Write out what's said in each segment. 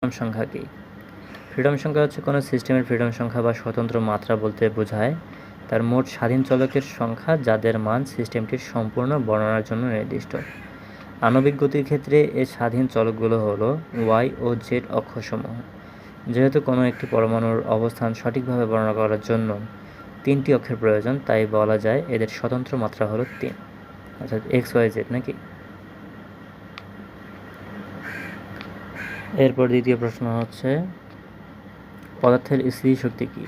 Freedom সংখ্যা কি? Freedom সংখ্যা হচ্ছে কোনো সিস্টেমের ফ্রিডম সংখ্যা বা স্বতন্ত্র মাত্রা বলতে বোঝায় তার মোট স্বাধীন চলকের সংখ্যা যাদের মান সিস্টেমটির সম্পূর্ণ বর্ণনার জন্য নির্দিষ্ট। আণবিক গতির ক্ষেত্রে এই স্বাধীন চলকগুলো হলো ওয়াই ও জেড অক্ষসমূহ। যেহেতু কোনো একটি পরমাণুর অবস্থান সঠিকভাবে বর্ণনা করার জন্য 3টি অক্ষের প্রয়োজন, তাই বলা যায় এদের স্বতন্ত্র মাত্রা হলো 3, অর্থাৎ এক্স ওয়াই জেড নাকি। এরপর দ্বিতীয় প্রশ্ন হচ্ছে পদার্থের স্থিতিশক্তি কী?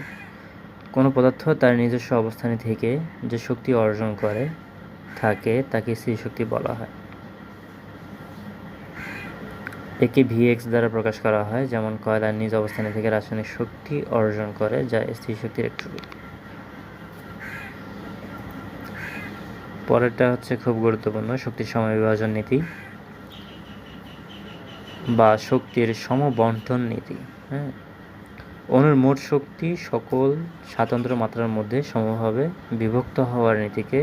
কোনো পদার্থ তার নিজস্ব অবস্থানে থেকে যে শক্তি অর্জন করে থাকে তাকে স্থিতিশক্তি বলা হয়। একে ভিএক্স দ্বারা প্রকাশ করা হয়, যেমন কয়লার নিজ অবস্থানে থেকে রাসায়নিক শক্তি অর্জন করে যা স্থিতিশক্তির একটি রূপ। পরেরটা হচ্ছে খুব গুরুত্বপূর্ণ, শক্তির সমবিভাজন নীতি বা শক্তির সমবণ্টন নীতি। হ্যাঁ, অণুর মোট শক্তি সকল স্বাতন্ত্র্য মাত্রার মধ্যে সমভাবে বিভক্ত হওয়ার নীতিকে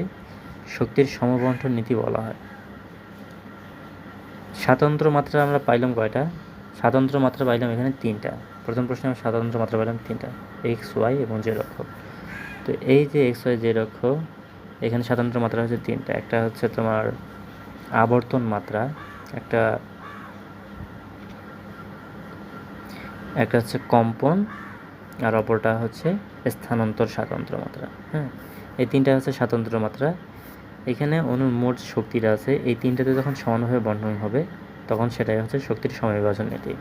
শক্তির সমবণ্টন নীতি বলা হয়। স্বাতন্ত্র্য মাত্রা আমরা পাইলাম কয়টা? স্বাতন্ত্র্য মাত্রা পাইলাম এখানে 3টা। প্রথম প্রশ্নে আমরা স্বাতন্ত্র্য মাত্রা পাইলাম 3টা, এক্স ওয়াই এবং জেড অক্ষ। তো এই যে এক্স ওয়াই জেড অক্ষ, এখানে স্বাতন্ত্র্য মাত্রা হচ্ছে 3টা। একটা হচ্ছে তোমার আবর্তন মাত্রা, একটা হচ্ছে কম্পন, আর অপরটা হচ্ছে স্থানান্তর স্বাতন্ত্র মাত্রা। হ্যাঁ, এই 3টা হচ্ছে স্বাতন্ত্র মাত্রা। এখানে অণুর মোট শক্তিটা আছে, এই 3টাতে যখন সমানভাবে বণ্টন হবে তখন সেটাই হচ্ছে শক্তির সমবিভাজন নীতি।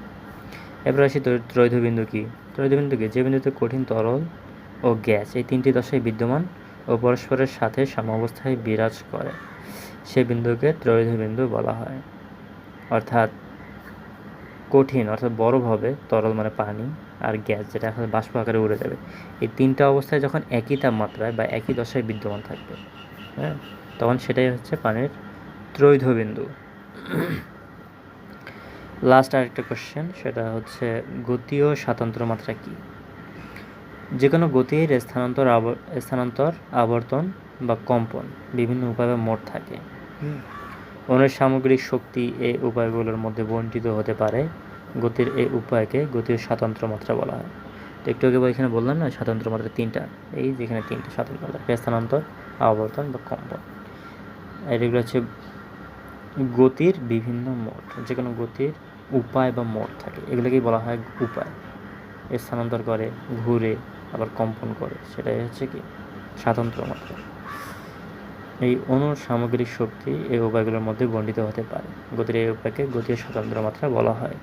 এরপর আসি ত্রৈধবিন্দু কী? ত্রৈধবিন্দু কী? যে বিন্দুতে কঠিন, তরল ও গ্যাস এই 3টি দশায় বিদ্যমান ও পরস্পরের সাথে সাম্যাবস্থায় বিরাজ করে সে বিন্দুকে ত্রৈধবিন্দু বলা হয়। অর্থাৎ কঠিন অর্থাৎ বরফ হবে, তরল মানে পানি, আর গ্যাস যেটা এখন বাষ্প আকারে উড়ে যাবে, এই 3টা অবস্থায় যখন একই তাপমাত্রায় বা একই দশায় বিদ্যমান থাকবে, হ্যাঁ, তখন সেটাই হচ্ছে পানির ত্রৈধবিন্দু। লাস্ট আরেকটা কোশ্চেন, সেটা হচ্ছে গতীয় স্বাতন্ত্র মাত্রা কী? যে কোনো গতির স্থানান্তর, আবর্তন বা কম্পন বিভিন্ন উপায়ে মোট থাকে। অণুর সামগ্রিক শক্তি এই উপায়গুলোর মধ্যে বণ্টিত হতে পারে। গতির এই উপায়কে গতীয় স্বাতন্ত্র মাত্রা বলা হয়। তো একটু আগে এখানে বললাম না, স্বাতন্ত্র মাত্রা 3টা, এই যেখানে 3টা স্বাতন্ত্র মাত্রা, স্থানান্তর, আবর্তন বা কম্পন। এগুলো হচ্ছে গতির বিভিন্ন মোড। যে কোনো গতির উপায় বা মোড থাকে, এগুলোকেই বলা হয় উপায়। স্থানান্তর করে, ঘুরে, আবার কম্পন করে, সেটাই হচ্ছে কি স্বাতন্ত্র মাত্রা। এই অণুর সামগ্রিক শক্তি এই উপায়গুলোর মধ্যে বণ্টিত হতে পারে। গতির এই উপায়কে গতীয় স্বাতন্ত্র মাত্রা বলা হয়।